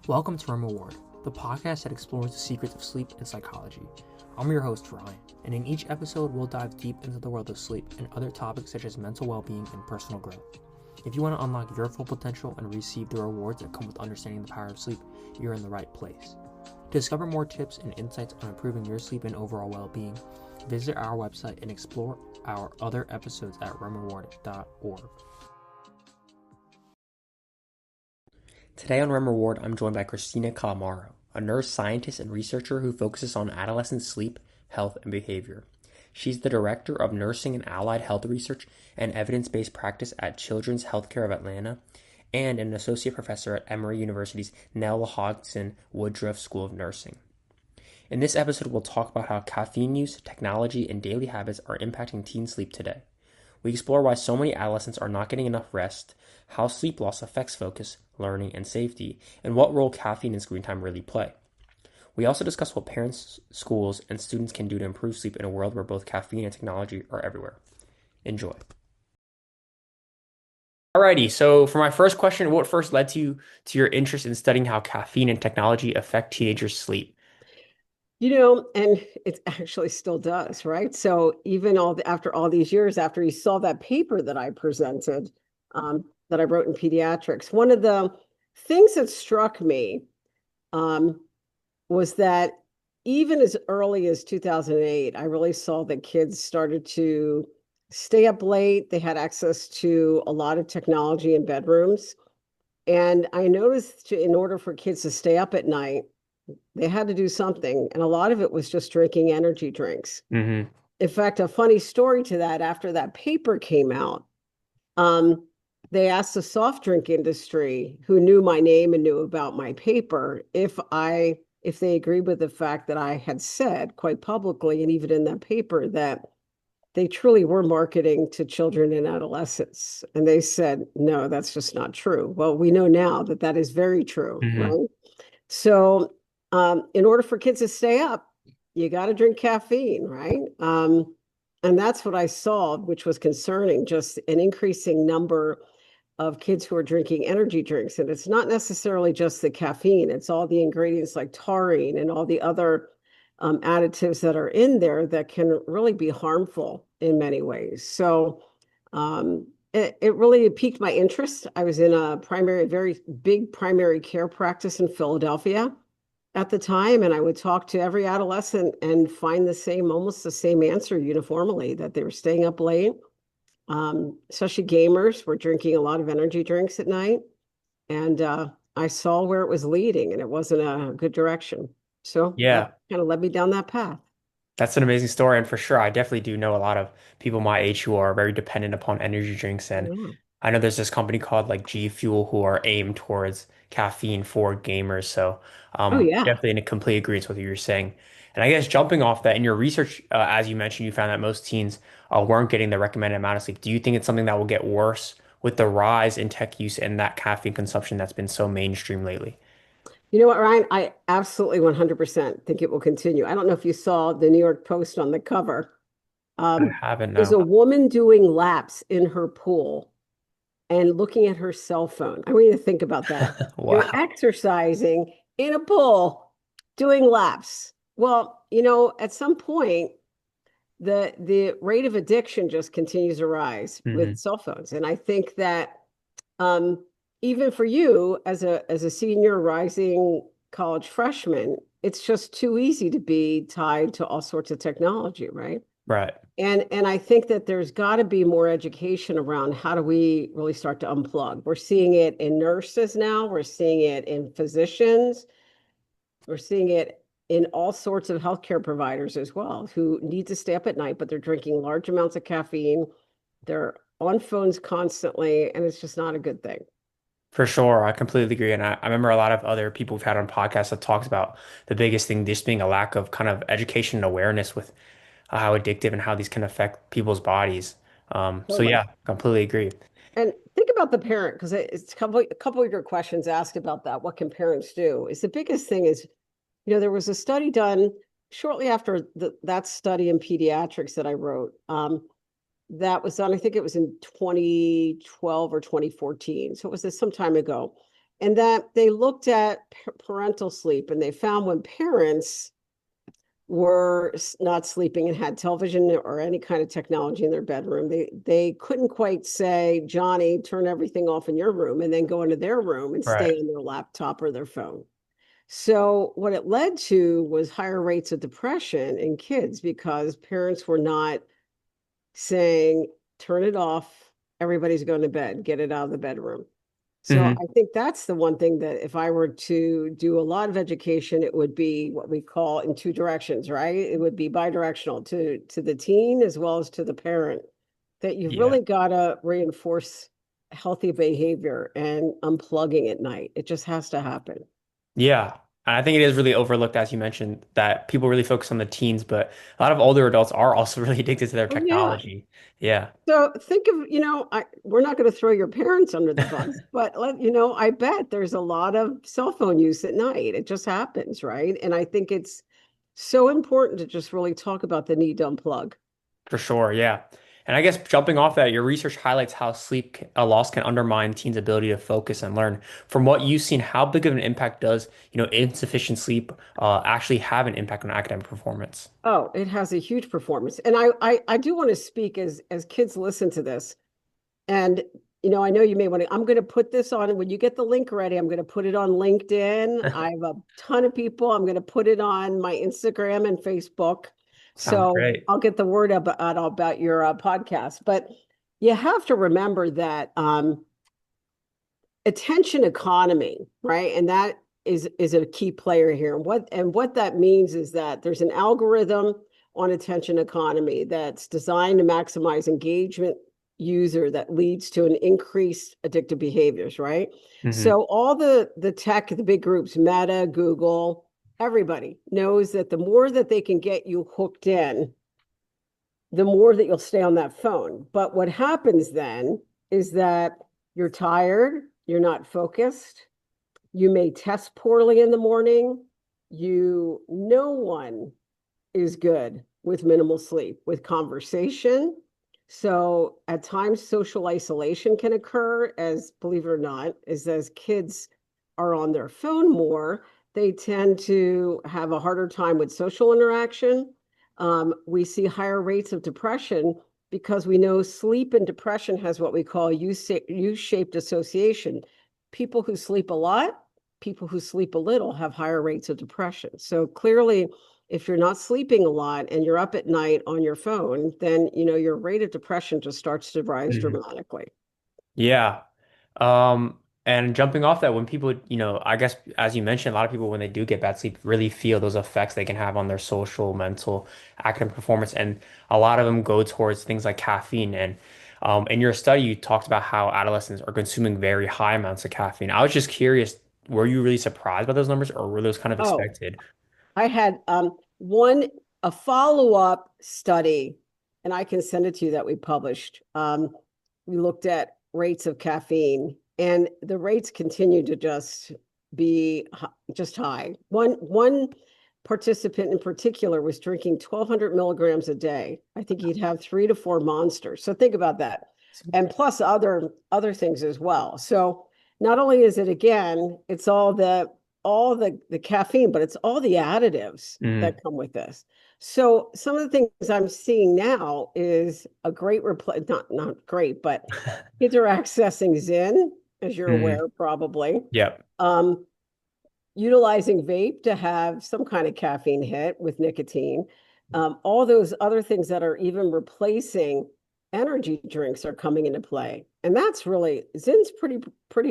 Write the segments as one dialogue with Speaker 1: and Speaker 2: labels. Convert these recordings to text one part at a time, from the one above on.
Speaker 1: Welcome to REM Award, the podcast that explores the secrets of sleep and psychology. I'm your host, Ryan, and in each episode, we'll dive deep into the world of sleep and other topics such as mental well-being and personal growth. If you want to unlock your full potential and receive the rewards that come with understanding the power of sleep, you're in the right place. To discover more tips and insights on improving your sleep and overall well-being, visit our website and explore our other episodes at remaward.org. Today on REM Reward, I'm joined by Christina Calamaro, a nurse scientist and researcher who focuses on adolescent sleep, health, and behavior. She's the Director of Nursing and Allied Health Research and Evidence-Based Practice at Children's Healthcare of Atlanta and an Associate Professor at Emory University's Nell Hodgson Woodruff School of Nursing. In this episode, we'll talk about how caffeine use, technology, and daily habits are impacting teen sleep today. We explore why so many adolescents are not getting enough rest, how sleep loss affects focus, learning, and safety, and what role caffeine and screen time really play. We also discuss what parents, schools, and students can do to improve sleep in a world where both caffeine and technology are everywhere. Enjoy. Alrighty, so for my first question, what first led to your interest in studying how caffeine and technology affect teenagers' sleep?
Speaker 2: And it actually still does, right? So even after all these years, after you saw that paper that I presented, that I wrote in pediatrics, one of the things that struck me was that even as early as 2008, I really saw that kids started to stay up late. They had access to a lot of technology in bedrooms. And I noticed in order for kids to stay up at night, they had to do something. And a lot of it was just drinking energy drinks.
Speaker 1: Mm-hmm.
Speaker 2: In fact, a funny story to that, after that paper came out, they asked the soft drink industry, who knew my name and knew about my paper, if they agreed with the fact that I had said quite publicly, and even in that paper, that they truly were marketing to children and adolescents. And they said, no, that's just not true. Well, we know now that that is very true,
Speaker 1: Mm-hmm.
Speaker 2: right? So in order for kids to stay up, you got to drink caffeine, right? And that's what I saw, which was concerning, just an increasing number of kids who are drinking energy drinks. And it's not necessarily just the caffeine, it's all the ingredients like taurine and all the other additives that are in there that can really be harmful in many ways. So it really piqued my interest. I was in a very big primary care practice in Philadelphia at the time, and I would talk to every adolescent and find almost the same answer uniformly, that they were staying up late. Especially gamers were drinking a lot of energy drinks at night. And I saw where it was leading, and it wasn't a good direction. So that
Speaker 1: Yeah.
Speaker 2: kind of led me down that path.
Speaker 1: That's an amazing story, and for sure, I definitely do know a lot of people my age who are very dependent upon energy drinks. And
Speaker 2: Yeah.
Speaker 1: I know there's this company called like G Fuel who are aimed towards caffeine for gamers. So
Speaker 2: Oh, yeah.
Speaker 1: definitely in a complete agreement with what you're saying. And I guess jumping off that, in your research, as you mentioned, you found that most teens weren't getting the recommended amount of sleep. Do you think it's something that will get worse with the rise in tech use and that caffeine consumption that's been so mainstream lately?
Speaker 2: You know what, Ryan? I absolutely 100% think it will continue. I don't know if you saw the New York Post on the cover.
Speaker 1: I
Speaker 2: Um,
Speaker 1: haven't,
Speaker 2: there's
Speaker 1: no.
Speaker 2: a woman doing laps in her pool and looking at her cell phone. I want you to think about that. You're
Speaker 1: Wow.
Speaker 2: exercising in a pool, doing laps. Well, at some point, the rate of addiction just continues to rise
Speaker 1: Hmm.
Speaker 2: with cell phones. And I think that um, even for you as a senior rising college freshman, it's just too easy to be tied to all sorts of technology, right?
Speaker 1: Right.
Speaker 2: And I think that there's got to be more education around how do we really start to unplug. We're seeing it in nurses now, we're seeing it in physicians, we're seeing it in all sorts of healthcare providers as well, who need to stay up at night, but they're drinking large amounts of caffeine. They're on phones constantly, and it's just not a good thing.
Speaker 1: For sure, I completely agree. And I remember a lot of other people we've had on podcasts that talked about the biggest thing just being a lack of kind of education and awareness with how addictive and how these can affect people's bodies. So
Speaker 2: Totally.
Speaker 1: yeah, completely agree.
Speaker 2: And think about the parent, because it's a couple of your questions asked about that. What can parents do? Is the biggest thing is, there was a study done shortly after that study in pediatrics that I wrote. That was done, I think it was in 2012 or 2014. So it was some time ago. And that they looked at parental sleep and they found when parents were not sleeping and had television or any kind of technology in their bedroom, they couldn't quite say, Johnny, turn everything off in your room and then go into their room and stay
Speaker 1: Right.
Speaker 2: on their laptop or their phone. So what it led to was higher rates of depression in kids because parents were not saying, turn it off, everybody's going to bed, get it out of the bedroom. So
Speaker 1: Hmm.
Speaker 2: I think that's the one thing that if I were to do a lot of education, it would be what we call in two directions, right? It would be bidirectional to the teen as well as to the parent, that you've
Speaker 1: Yeah.
Speaker 2: really got to reinforce healthy behavior and unplugging at night. It just has to happen.
Speaker 1: Yeah. And I think it is really overlooked, as you mentioned, that people really focus on the teens, but a lot of older adults are also really addicted to their
Speaker 2: Oh yeah.
Speaker 1: technology. Yeah,
Speaker 2: So think of, we're not going to throw your parents under the bus, but I bet there's a lot of cell phone use at night. It just happens, right? And I think it's so important to just really talk about the need to unplug.
Speaker 1: for sure. Yeah. And I guess jumping off that, your research highlights how loss can undermine teens' ability to focus and learn. From what you've seen, how big of an impact does, insufficient sleep actually have an impact on academic performance?
Speaker 2: Oh, it has a huge performance. And I do want to speak as kids listen to this. And I know you may want to, I'm going to put this on when you get the link ready, I'm going to put it on LinkedIn. I have a ton of people. I'm going to put it on my Instagram and Facebook.
Speaker 1: Sounds
Speaker 2: So
Speaker 1: great.
Speaker 2: I'll get the word out about your podcast. But you have to remember that attention economy, right? And that is a key player here. And what that means is that there's an algorithm on attention economy that's designed to maximize engagement user that leads to an increased addictive behaviors, right?
Speaker 1: Hmm.
Speaker 2: So all the tech, the big groups, Meta, Google, everybody knows that the more that they can get you hooked in, the more that you'll stay on that phone. But what happens then is that you're tired, you're not focused, you may test poorly in the morning. No one is good with minimal sleep, with conversation. So at times social isolation can occur as, believe it or not, is as kids are on their phone more, they tend to have a harder time with social interaction. We see higher rates of depression because we know sleep and depression has what we call U-shaped association. People who sleep a lot, people who sleep a little have higher rates of depression. So clearly, if you're not sleeping a lot and you're up at night on your phone, then your rate of depression just starts to rise dramatically.
Speaker 1: Yeah. And jumping off that, when people, I guess as you mentioned, a lot of people when they do get bad sleep really feel those effects they can have on their social, mental, academic performance, and a lot of them go towards things like caffeine. And in your study, you talked about how adolescents are consuming very high amounts of caffeine. I was just curious, were you really surprised by those numbers, or were those kind of
Speaker 2: Oh,
Speaker 1: expected?
Speaker 2: I had one a follow-up study, and I can send it to you that we published. We looked at rates of caffeine, and the rates continue to just be just high. One participant in particular was drinking 1,200 milligrams a day. I think he'd have 3 to 4 monsters. So think about that, and plus other things as well. So not only is it again, it's all the caffeine, but it's all the additives
Speaker 1: Mm,
Speaker 2: that come with this. So some of the things I'm seeing now is a great replace, not great, but kids are accessing Zen, as you're
Speaker 1: mm,
Speaker 2: aware, probably.
Speaker 1: yep.
Speaker 2: Um, Utilizing vape to have some kind of caffeine hit with nicotine. All those other things that are even replacing energy drinks are coming into play. And that's really, Zin's pretty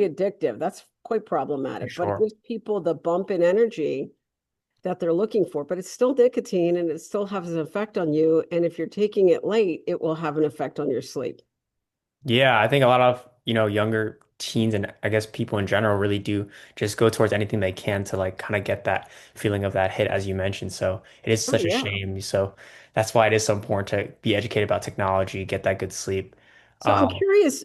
Speaker 2: addictive. That's quite
Speaker 1: For
Speaker 2: problematic, but it
Speaker 1: sure.
Speaker 2: gives people the bump in energy that they're looking for. But it's still nicotine and it still has an effect on you. And if you're taking it late, it will have an effect on your sleep.
Speaker 1: Yeah, I think a lot of, younger teens and I guess people in general really do just go towards anything they can to like kind of get that feeling of that hit as you mentioned. So it is
Speaker 2: Oh,
Speaker 1: such a
Speaker 2: yeah.
Speaker 1: shame. So that's why it is so important to be educated about technology, get that good sleep.
Speaker 2: So I'm
Speaker 1: Um,
Speaker 2: curious,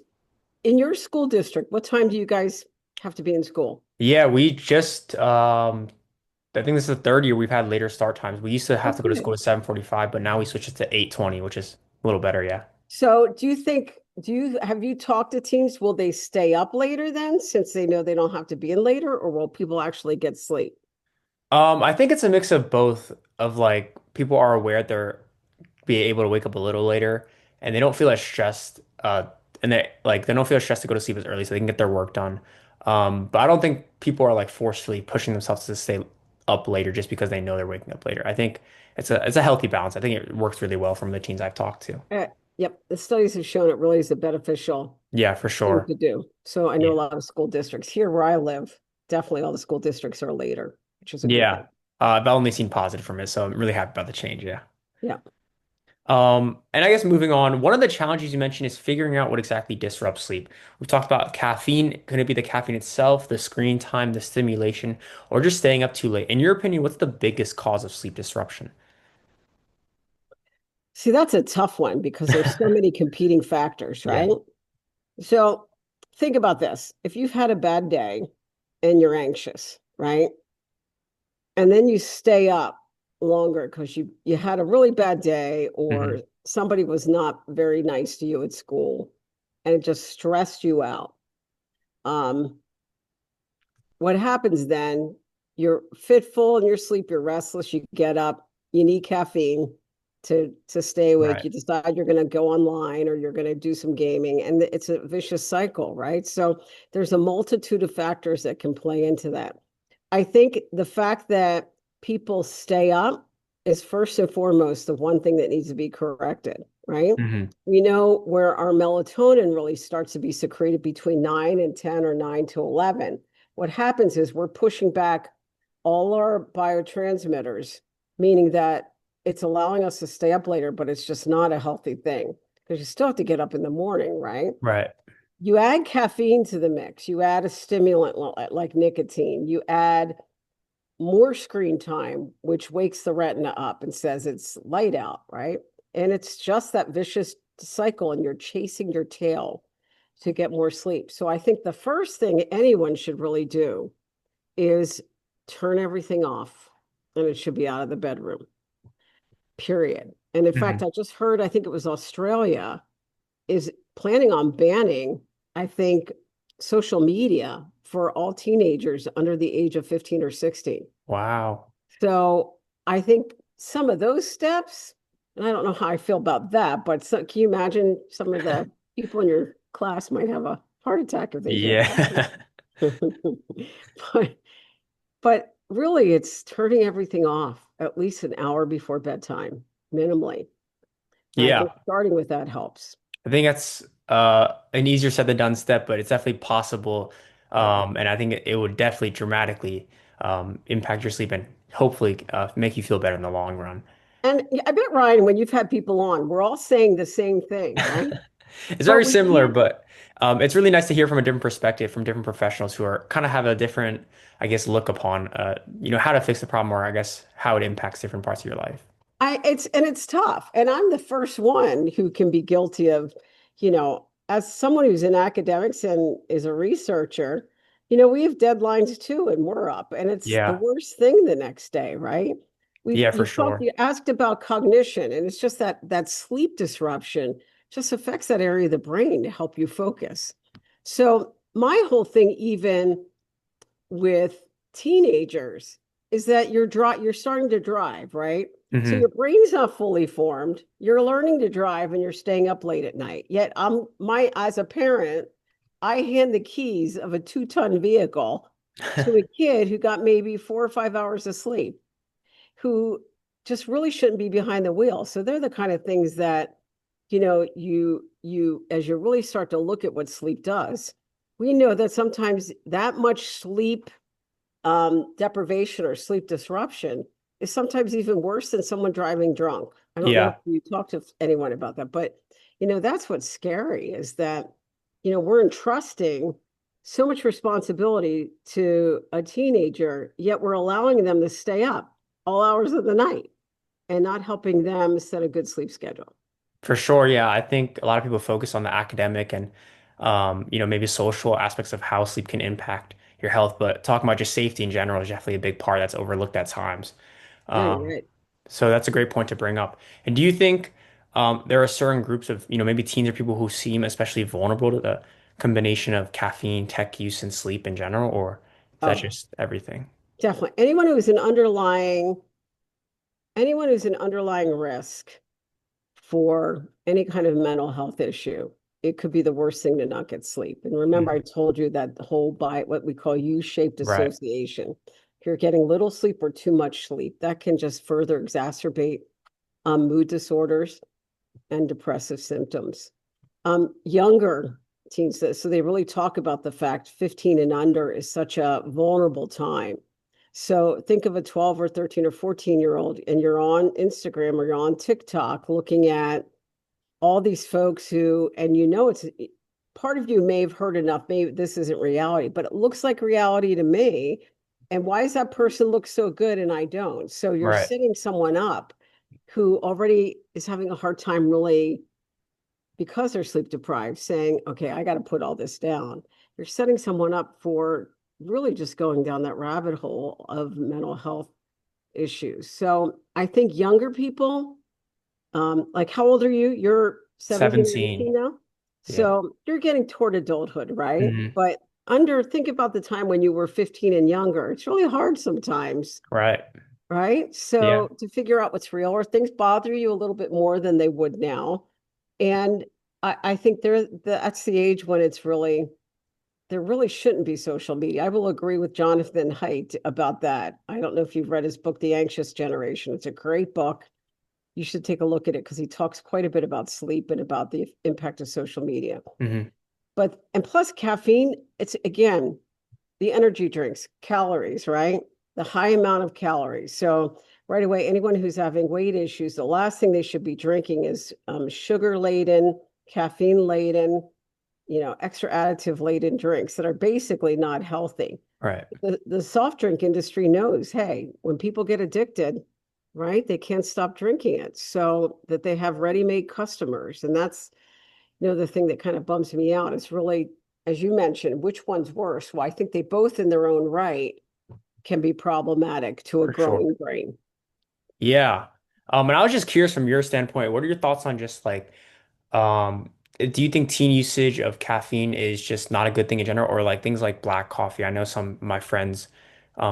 Speaker 2: in your school district, what time do you guys have to be in school?
Speaker 1: yeah, we just I think this is the third year we've had later start times. We used to have to go to school
Speaker 2: Okay.
Speaker 1: at 7:45, but now we switched it to 8:20, which is a little better, yeah.
Speaker 2: So do you have you talked to teens? Will they stay up later then, since they know they don't have to be in later, or will people actually get sleep?
Speaker 1: I think it's a mix of both of like people are aware they're be able to wake up a little later and they don't feel as stressed and they don't feel stressed to go to sleep as early so they can get their work done. But I don't think people are like forcefully pushing themselves to stay up later just because they know they're waking up later. I think it's a healthy balance. I think it works really well from the teens I've talked to.
Speaker 2: Yep, the studies have shown it really is a beneficial
Speaker 1: Yeah, for
Speaker 2: thing
Speaker 1: sure.
Speaker 2: to do. So I know a
Speaker 1: Yeah.
Speaker 2: lot of school districts here where I live, definitely all the school districts are later, which is a good
Speaker 1: Yeah.
Speaker 2: thing.
Speaker 1: I've only seen positive from it, so I'm really happy about the change. Yeah.
Speaker 2: Yeah.
Speaker 1: And I guess moving on, one of the challenges you mentioned is figuring out what exactly disrupts sleep. We've talked about caffeine. Could it be the caffeine itself, the screen time, the stimulation, or just staying up too late? In your opinion, what's the biggest cause of sleep disruption?
Speaker 2: See, that's a tough one because there's so many competing factors,
Speaker 1: Yeah.
Speaker 2: right? So think about this. If you've had a bad day and you're anxious, right? And then you stay up longer because you had a really bad day or
Speaker 1: Hmm.
Speaker 2: somebody was not very nice to you at school and it just stressed you out. Um, what happens then? You're fitful in your sleep, you're restless, you get up, you need caffeine to stay awake.
Speaker 1: Right.
Speaker 2: You decide you're going to go online or you're going to do some gaming, and it's a vicious cycle, right? So there's a multitude of factors that can play into that. I think the fact that people stay up is first and foremost the one thing that needs to be corrected, right?
Speaker 1: Hmm.
Speaker 2: We know where our melatonin really starts to be secreted between 9 and 10 or 9 to 11. What happens is we're pushing back all our biotransmitters, meaning that it's allowing us to stay up later, but it's just not a healthy thing because you still have to get up in the morning, right?
Speaker 1: Right.
Speaker 2: You add caffeine to the mix, you add a stimulant like nicotine, you add more screen time, which wakes the retina up and says it's light out, right? And it's just that vicious cycle, and you're chasing your tail to get more sleep. So I think the first thing anyone should really do is turn everything off, and it should be out of the bedroom, period. And in fact,
Speaker 1: Hmm.
Speaker 2: I just heard, I think it was Australia, is planning on banning, I think, social media for all teenagers under the age of 15 or 16.
Speaker 1: Wow.
Speaker 2: So I think some of those steps, and I don't know how I feel about that, but can you imagine some of the people in your class might have a heart attack if they hear
Speaker 1: Yeah.
Speaker 2: that. but but really it's turning everything off at least an hour before bedtime, minimally. And I
Speaker 1: Yeah.
Speaker 2: think starting with that helps.
Speaker 1: I think that's an easier said than done step, but it's definitely possible.
Speaker 2: Yeah.
Speaker 1: And I think it would definitely dramatically impact your sleep and hopefully make you feel better in the long run.
Speaker 2: And I bet, Ryan, when you've had people on, we're all saying the same thing, right?
Speaker 1: It's
Speaker 2: But
Speaker 1: very
Speaker 2: we
Speaker 1: similar,
Speaker 2: can't.
Speaker 1: but it's really nice to hear from a different perspective from different professionals who are kind of have a different, I guess, look upon, how to fix the problem or I guess how it impacts different parts of your life.
Speaker 2: It's tough. And I'm the first one who can be guilty of, as someone who's in academics and is a researcher, we have deadlines too, and we're up. And it's the
Speaker 1: Yeah.
Speaker 2: worst thing the next day, right?
Speaker 1: Yeah, for sure.
Speaker 2: You asked about cognition, and it's just that sleep disruption just affects that area of the brain to help you focus. So my whole thing, even with teenagers, is that you're starting to drive, right? So
Speaker 1: Hmm.
Speaker 2: your brain's not fully formed. You're learning to drive and you're staying up late at night. Yet as a parent, I hand the keys of a 2-ton vehicle to a kid who got maybe 4 or 5 hours of sleep, who just really shouldn't be behind the wheel. So they're the kind of things that, you as you really start to look at what sleep does, we know that sometimes that much sleep deprivation or sleep disruption is sometimes even worse than someone driving drunk. I don't know if
Speaker 1: Yeah,
Speaker 2: you talk to anyone about that, but that's what's scary is that, we're entrusting so much responsibility to a teenager, yet we're allowing them to stay up all hours of the night and not helping them set a good sleep schedule.
Speaker 1: for sure. Yeah, I think a lot of people focus on the academic and maybe social aspects of how sleep can impact your health, but talking about just safety in general is definitely a big part that's overlooked at times.
Speaker 2: Yeah, you're
Speaker 1: Um,
Speaker 2: right.
Speaker 1: so that's a great point to bring up. And do you think there are certain groups of, maybe teens or people who seem especially vulnerable to the combination of caffeine, tech use, and sleep in general, or is that
Speaker 2: Oh,
Speaker 1: just everything?
Speaker 2: definitely. Anyone who's an underlying risk for any kind of mental health issue, it could be the worst thing to not get sleep. And remember, I
Speaker 1: Mhm.
Speaker 2: told you that the whole by what we call U-shaped
Speaker 1: Right.
Speaker 2: association. If you're getting little sleep or too much sleep, that can just further exacerbate mood disorders and depressive symptoms. Younger teens, so they really talk about the fact 15 and under is such a vulnerable time. So think of a 12 or 13 or 14-year-old and you're on Instagram or you're on TikTok looking at all these folks who, and it's part of you may have heard enough, maybe this isn't reality, but it looks like reality to me. And why does that person look so good and I don't? So you're
Speaker 1: Right.
Speaker 2: setting someone up who already is having a hard time really because they're sleep deprived, saying, okay, I got to put all this down. You're setting someone up for really just going down that rabbit hole of mental health issues. So I think younger people, like how old are you? You're 17 or 18
Speaker 1: 17.
Speaker 2: now.
Speaker 1: Yeah.
Speaker 2: So you're getting toward adulthood, right?
Speaker 1: Hmm.
Speaker 2: But think about the time when you were 15 and younger. It's really hard sometimes,
Speaker 1: Right.
Speaker 2: right?
Speaker 1: Yeah.
Speaker 2: So to figure out what's real or things bother you a little bit more than they would now. And I think that's the age when there really shouldn't be social media. I will agree with Jonathan Haidt about that. I don't know if you've read his book, The Anxious Generation. It's a great book. You should take a look at it because he talks quite a bit about sleep and about the impact of social media.
Speaker 1: Hmm.
Speaker 2: And plus caffeine, it's again, the energy drinks, calories, right? The high amount of calories. So right away, anyone who's having weight issues, the last thing they should be drinking is sugar laden, caffeine laden, extra additive laden drinks that are basically not healthy.
Speaker 1: Right.
Speaker 2: The soft drink industry knows, hey, when people get addicted, right, they can't stop drinking it. So that they have ready-made customers. And that's, the thing that kind of bums me out is really, as you mentioned, which one's worse? Well, I think they both in their own right can be problematic to a
Speaker 1: For sure.
Speaker 2: growing brain.
Speaker 1: Yeah. And I was just curious from your standpoint, what are your thoughts on just like, do you think teen usage of caffeine is just not a good thing in general, or like things like black coffee? I know some of my friends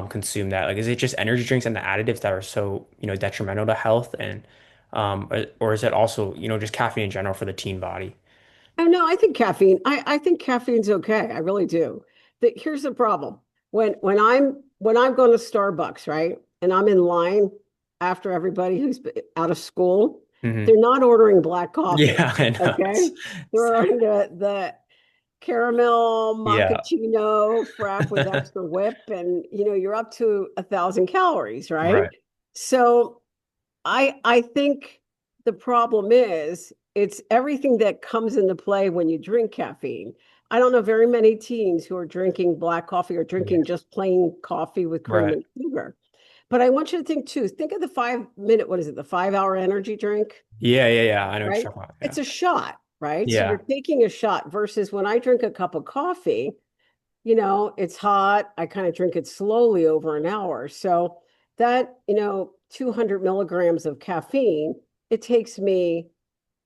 Speaker 1: consume that. Like, is it just energy drinks and the additives that are so, detrimental to health and or is it also, just caffeine in general for the teen body?
Speaker 2: Oh no, I think I think caffeine's okay. I really do. Here's the problem. When I'm going to Starbucks, right? And I'm in line after everybody who's out of school,
Speaker 1: Hmm.
Speaker 2: they're not ordering black coffee.
Speaker 1: Yeah, I know.
Speaker 2: Okay. They're ordering the caramel
Speaker 1: Yeah,
Speaker 2: macchiato frap with extra whip, and you're up to 1,000 calories, right?
Speaker 1: right,
Speaker 2: So I think the problem is it's everything that comes into play when you drink caffeine. I don't know very many teens who are drinking black coffee or
Speaker 1: yeah,
Speaker 2: drinking just plain coffee with cream
Speaker 1: right.
Speaker 2: and sugar. But I want you to think too, think of the 5 minute, what is it, the 5 hour energy drink,
Speaker 1: Yeah, yeah, yeah. I know what
Speaker 2: right?
Speaker 1: you're talking about.
Speaker 2: It's
Speaker 1: Yeah,
Speaker 2: a shot, right? So you're
Speaker 1: yeah,
Speaker 2: taking a shot versus when I drink a cup of coffee, it's hot. I kind of drink it slowly over an hour. So that, 200 milligrams of caffeine, it takes me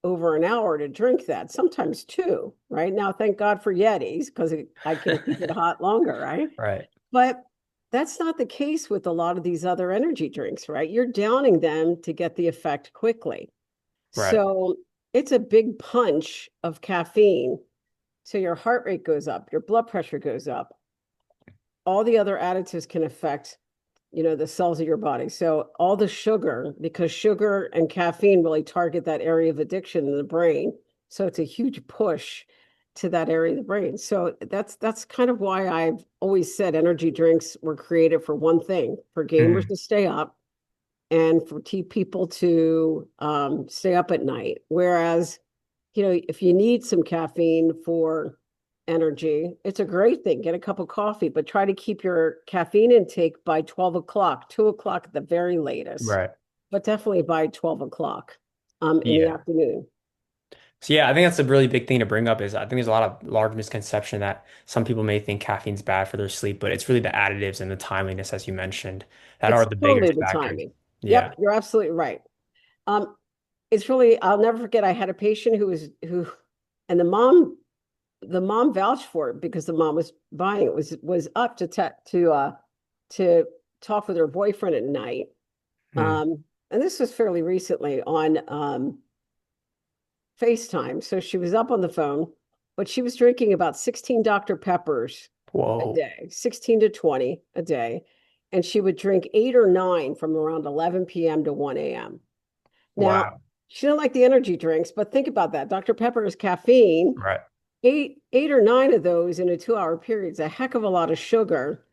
Speaker 2: over an hour to drink that, sometimes two, right? Now, thank God for Yetis because I can keep it hot longer, right?
Speaker 1: right,
Speaker 2: But that's not the case with a lot of these other energy drinks, right? You're downing them to get the effect quickly.
Speaker 1: right,
Speaker 2: So it's a big punch of caffeine. So your heart rate goes up, your blood pressure goes up, all the other additives can affect the cells of your body. So all the sugar, because sugar and caffeine really target that area of addiction in the brain, so it's a huge push to that area of the brain. So that's kind of why I've always said energy drinks were created for one thing, for gamers
Speaker 1: mhm,
Speaker 2: to stay up and for people to stay up at night. Whereas, if you need some caffeine for energy, it's a great thing. Get a cup of coffee, but try to keep your caffeine intake by 12 o'clock, 2 o'clock at the very latest,
Speaker 1: right.
Speaker 2: but definitely by 12 o'clock in the
Speaker 1: Yeah.
Speaker 2: afternoon.
Speaker 1: So yeah, I think that's a really big thing to bring up is I think there's a lot of large misconception that some people may think caffeine's bad for their sleep, but it's really the additives and the timeliness, as you mentioned, that are
Speaker 2: It's
Speaker 1: the
Speaker 2: totally
Speaker 1: biggest
Speaker 2: the
Speaker 1: factors.
Speaker 2: timing.
Speaker 1: Yeah.
Speaker 2: Yep, you're absolutely right. Um, it's really, I'll never forget. I had a patient and the mom vouched for it because the mom was buying it, was up to talk with her boyfriend at night.
Speaker 1: Hmm.
Speaker 2: And this was fairly recently on FaceTime. So she was up on the phone, but she was drinking about 16 Dr. Peppers a
Speaker 1: Whoa.
Speaker 2: day, 16 to 20 a day. And she would drink 8 or 9 from around 11 p.m. to 1 a.m. Now,
Speaker 1: Wow.
Speaker 2: she didn't like the energy drinks, but think about that. Dr. Pepper is caffeine.
Speaker 1: Right.
Speaker 2: Eight or nine of those in a 2 hour period is a heck of a lot of sugar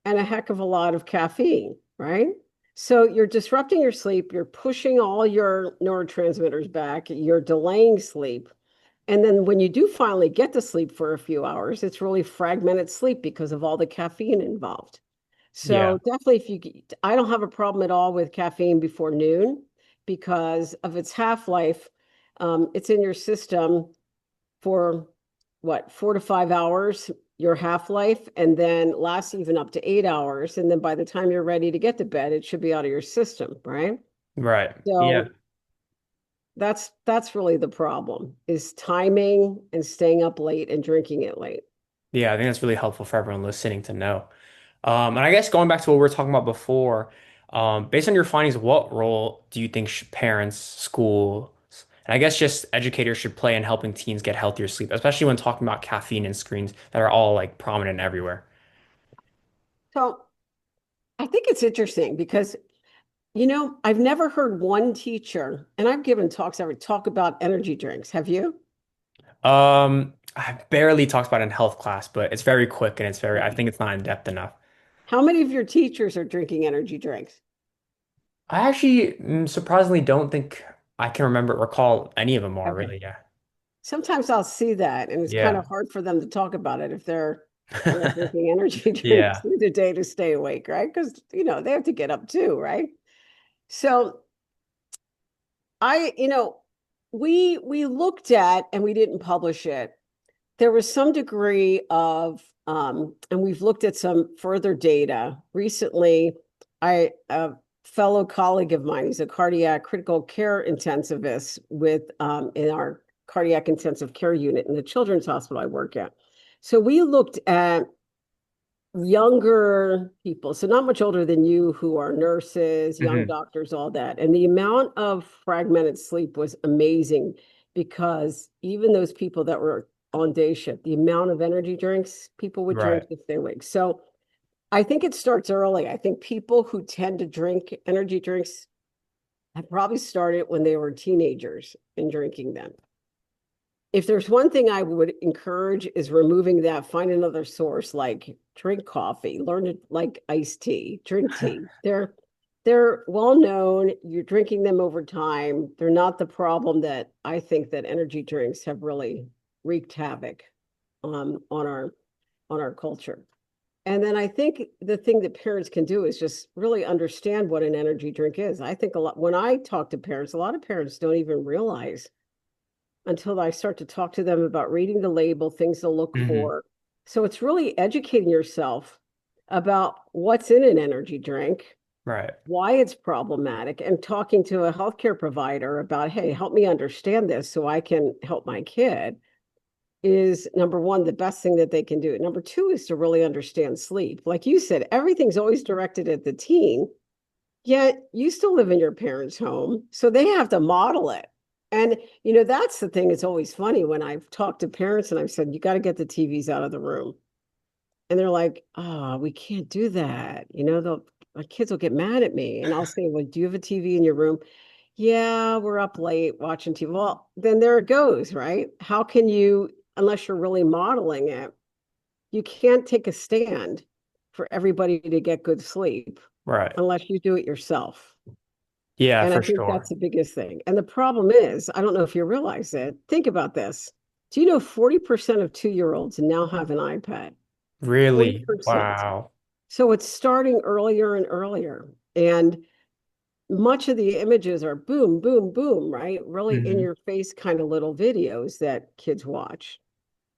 Speaker 2: and a heck of a lot of caffeine, right? So you're disrupting your sleep, you're pushing all your neurotransmitters back, you're delaying sleep. And then when you do finally get to sleep for a few hours, it's really fragmented sleep because of all the caffeine involved.
Speaker 1: Yeah.
Speaker 2: So definitely I don't have a problem at all with caffeine before noon because of its half-life. It's in your system for what, 4 to 5 hours, your half-life, and then lasts even up to 8 hours. And then by the time you're ready to get to bed, it should be out of your system, right?
Speaker 1: Right. Yeah.
Speaker 2: So that's really the problem is timing and staying up late and drinking it late.
Speaker 1: Yeah, I think that's really helpful for everyone listening to know. And I guess going back to what we were talking about before, based on your findings, what role do you think parents, schools, and I guess just educators should play in helping teens get healthier sleep, especially when talking about caffeine and screens that are all like prominent everywhere?
Speaker 2: So I think it's interesting because I've never heard one teacher, and I've given talks, I would talk about energy drinks. Have you?
Speaker 1: I barely talked about it in health class, but it's very quick and I
Speaker 2: Okay.
Speaker 1: think it's not in depth enough.
Speaker 2: How many of your teachers are drinking energy drinks?
Speaker 1: I actually surprisingly don't think I can recall any of them are
Speaker 2: Okay.
Speaker 1: really. Yeah.
Speaker 2: Sometimes I'll see that, and it's kind
Speaker 1: Yeah.
Speaker 2: of hard for them to talk about it if they're drinking energy drinks
Speaker 1: Yeah.
Speaker 2: through the day to stay awake, right? Because they have to get up too, right? So I, we looked at and we didn't publish it. There was some degree of, and we've looked at some further data recently. A fellow colleague of mine, he's a cardiac critical care intensivist in our cardiac intensive care unit in the children's hospital I work at. So we looked at younger people, so not much older than you, who are nurses, young
Speaker 1: Hmm.
Speaker 2: doctors, all that. And the amount of fragmented sleep was amazing because even those people that were on day shift, the amount of energy drinks people would
Speaker 1: Right.
Speaker 2: drink to stay awake. So I think it starts early. I think people who tend to drink energy drinks have probably started when they were teenagers and drinking them. If there's one thing I would encourage is removing that, find another source, like drink coffee, learn to like iced tea, drink tea. They're well known. You're drinking them over time. They're not the problem that I think that energy drinks have really wreaked havoc on our culture. And then I think the thing that parents can do is just really understand what an energy drink is. I think a lot when I talk to parents, a lot of parents don't even realize until I start to talk to them about reading the label, things to look
Speaker 1: Hmm.
Speaker 2: for. So it's really educating yourself about what's in an energy drink,
Speaker 1: Right.
Speaker 2: why it's problematic, and talking to a healthcare provider about, hey, help me understand this so I can help my kid is number one, the best thing that they can do. Number two is to really understand sleep. Like you said, everything's always directed at the teen. Yet you still live in your parents' home, so they have to model it. And that's the thing. It's always funny when I've talked to parents and I've said, you got to get the TVs out of the room. And they're like, oh, we can't do that. My kids will get mad at me. And I'll say, well, do you have a TV in your room? Yeah, we're up late watching TV. Well, then there it goes, right? How can you, unless you're really modeling it, you can't take a stand for everybody to get good sleep
Speaker 1: Right.
Speaker 2: unless you do it yourself.
Speaker 1: Yeah,
Speaker 2: And I
Speaker 1: for
Speaker 2: think
Speaker 1: sure.
Speaker 2: that's the biggest thing. And the problem is, I don't know if you realize it. Think about this. Do you know 40% of 2-year-olds now have an iPad?
Speaker 1: Really?
Speaker 2: 40%.
Speaker 1: Wow.
Speaker 2: So it's starting earlier and earlier. And much of the images are boom, boom, boom, right? Really in
Speaker 1: Hmm.
Speaker 2: your face kind of little videos that kids watch.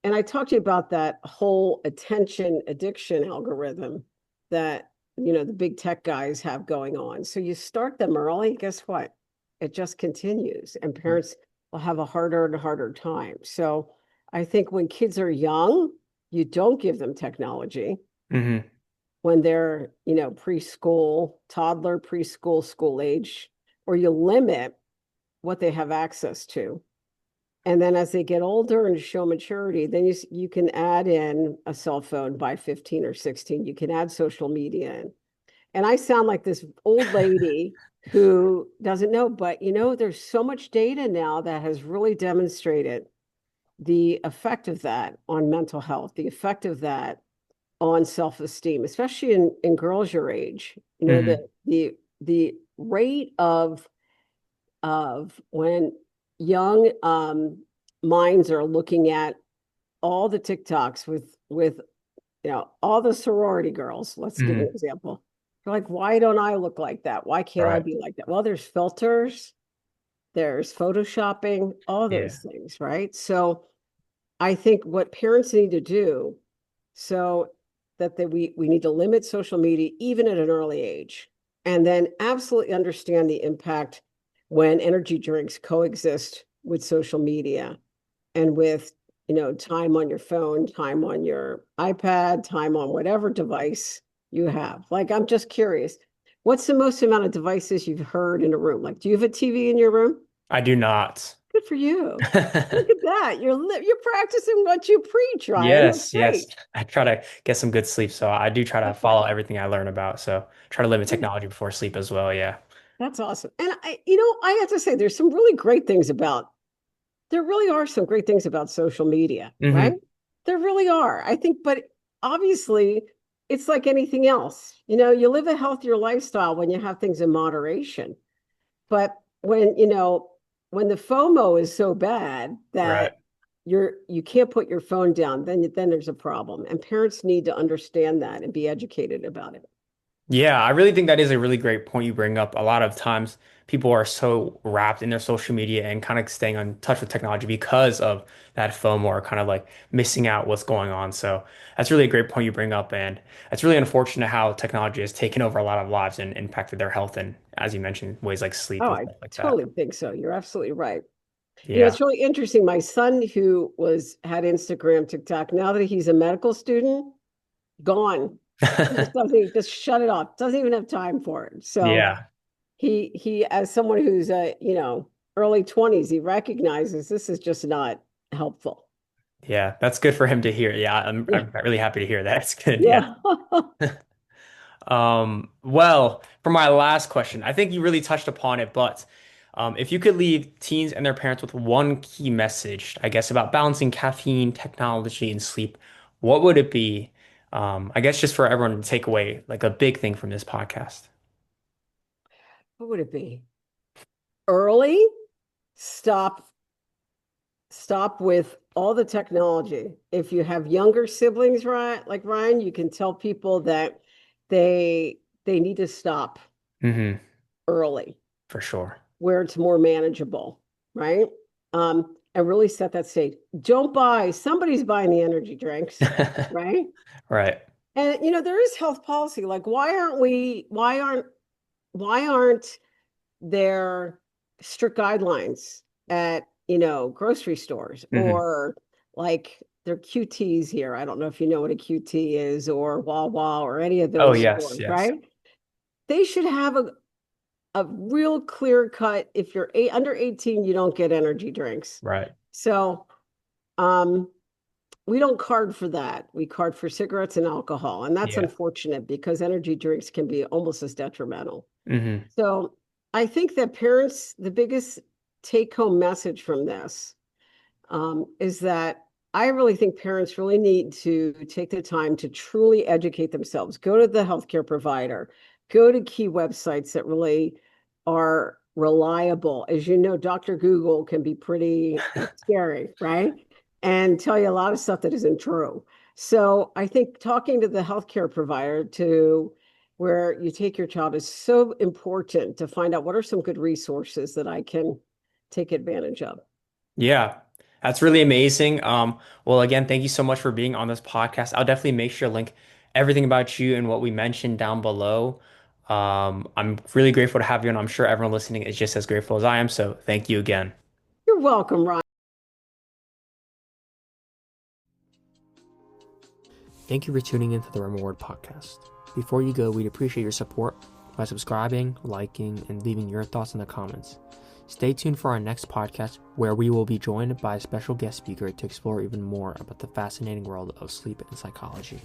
Speaker 2: And I talked to you about that whole attention addiction algorithm that, the big tech guys have going on. So you start them early, guess what? it just continues, and parents will have a harder and harder time. So I think when kids are young, you don't give them technology.
Speaker 1: Hmm.
Speaker 2: When they're, preschool, toddler, preschool, school age, or you limit what they have access to. And then as they get older and show maturity, then you can add in a cell phone by 15 or 16. You can add social media in. And I sound like this old lady who doesn't know, but there's so much data now that has really demonstrated the effect of that on mental health, the effect of that on self-esteem, especially in girls your age.
Speaker 1: Hmm.
Speaker 2: The rate of when young minds are looking at all the TikToks with all the sorority girls. Let's give an
Speaker 1: Hmm.
Speaker 2: example. They're like, why don't I look like that? Why can't I
Speaker 1: Right.
Speaker 2: be like that? Well, there's filters, there's photoshopping, all
Speaker 1: Yeah.
Speaker 2: those things, right? So I think what parents need to do so that we need to limit social media even at an early age, and then absolutely understand the impact when energy drinks coexist with social media and with time on your phone, time on your iPad, time on whatever device you have. Like, I'm just curious, what's the most amount of devices you've heard in a room? Like, do you have a TV in your room?
Speaker 1: I do not.
Speaker 2: Good for you. Look at that. You're practicing what you preach, Ryan. That's
Speaker 1: Yes, yes.
Speaker 2: great.
Speaker 1: I try to get some good sleep, so I do try to
Speaker 2: Okay.
Speaker 1: follow everything I learn about. So try to limit technology before sleep as well. Yeah.
Speaker 2: That's awesome. And I have to say, there really are some great things about social media, right?
Speaker 1: Hmm.
Speaker 2: There really are. I think, but obviously, it's like anything else. You live a healthier lifestyle when you have things in moderation. But when the FOMO is so bad
Speaker 1: Right.
Speaker 2: that you can't put your phone down, then there's a problem. And parents need to understand that and be educated about it.
Speaker 1: Yeah, I really think that is a really great point you bring up. A lot of times people are so wrapped in their social media and kind of staying in touch with technology because of that FOMO or kind of like missing out what's going on. So that's really a great point you bring up. And it's really unfortunate how technology has taken over a lot of lives and impacted their health. And as you mentioned, ways like sleep
Speaker 2: Oh,
Speaker 1: and
Speaker 2: I
Speaker 1: stuff like that.
Speaker 2: totally think so. You're absolutely right.
Speaker 1: Yeah.
Speaker 2: It's really interesting. My son, who had Instagram, TikTok, now that he's a medical student, gone. He just shut it off. Doesn't even have time for it. So
Speaker 1: Yeah.
Speaker 2: he as someone who's early 20s, he recognizes this is just not helpful.
Speaker 1: Yeah. That's good for him to hear. Yeah.
Speaker 2: Yeah.
Speaker 1: I'm really happy to hear that. It's good. Yeah.
Speaker 2: Yeah.
Speaker 1: Well, for my last question, I think you really touched upon it, but if you could leave teens and their parents with one key message, I guess, about balancing caffeine, technology, and sleep, what would it be? I guess just for everyone to take away like a big thing from this podcast.
Speaker 2: What would it be? Early, stop stop with all the technology. If you have younger siblings, right, like Ryan, you can tell people that they need to stop
Speaker 1: Hmm.
Speaker 2: early,
Speaker 1: For sure.
Speaker 2: where it's more manageable, right? And really set that stage. Don't buy, somebody's buying the energy drinks, right?
Speaker 1: Right.
Speaker 2: And there is health policy. Like, why aren't there strict guidelines at grocery stores,
Speaker 1: Hmm.
Speaker 2: or like their QTs here? I don't know if you know what a QT is, or Wawa, or any of
Speaker 1: Oh,
Speaker 2: those
Speaker 1: yes,
Speaker 2: stores,
Speaker 1: yes.
Speaker 2: right? They should have a real clear cut. If you're under 18, you don't get energy drinks.
Speaker 1: Right.
Speaker 2: So um we don't card for that. We card for cigarettes and alcohol, and that's
Speaker 1: Yeah.
Speaker 2: unfortunate because energy drinks can be almost as detrimental.
Speaker 1: Hmm.
Speaker 2: So I think that parents, the biggest take home message from this is that I really think parents really need to take the time to truly educate themselves. Go to the healthcare provider, go to key websites that really are reliable. As you know, Dr. Google can be pretty scary, right? And tell you a lot of stuff that isn't true. So I think talking to the healthcare provider to where you take your child is so important to find out what are some good resources that I can take advantage of.
Speaker 1: Yeah, that's really amazing. Well, again, thank you so much for being on this podcast. I'll definitely make sure to link everything about you and what we mentioned down below. I'm really grateful to have you, and I'm sure everyone listening is just as grateful as I am. So thank you again.
Speaker 2: You're welcome, Ryan.
Speaker 1: Thank you for tuning into the Remember Word podcast. Before you go, we'd appreciate your support by subscribing, liking, and leaving your thoughts in the comments. Stay tuned for our next podcast, where we will be joined by a special guest speaker to explore even more about the fascinating world of sleep and psychology.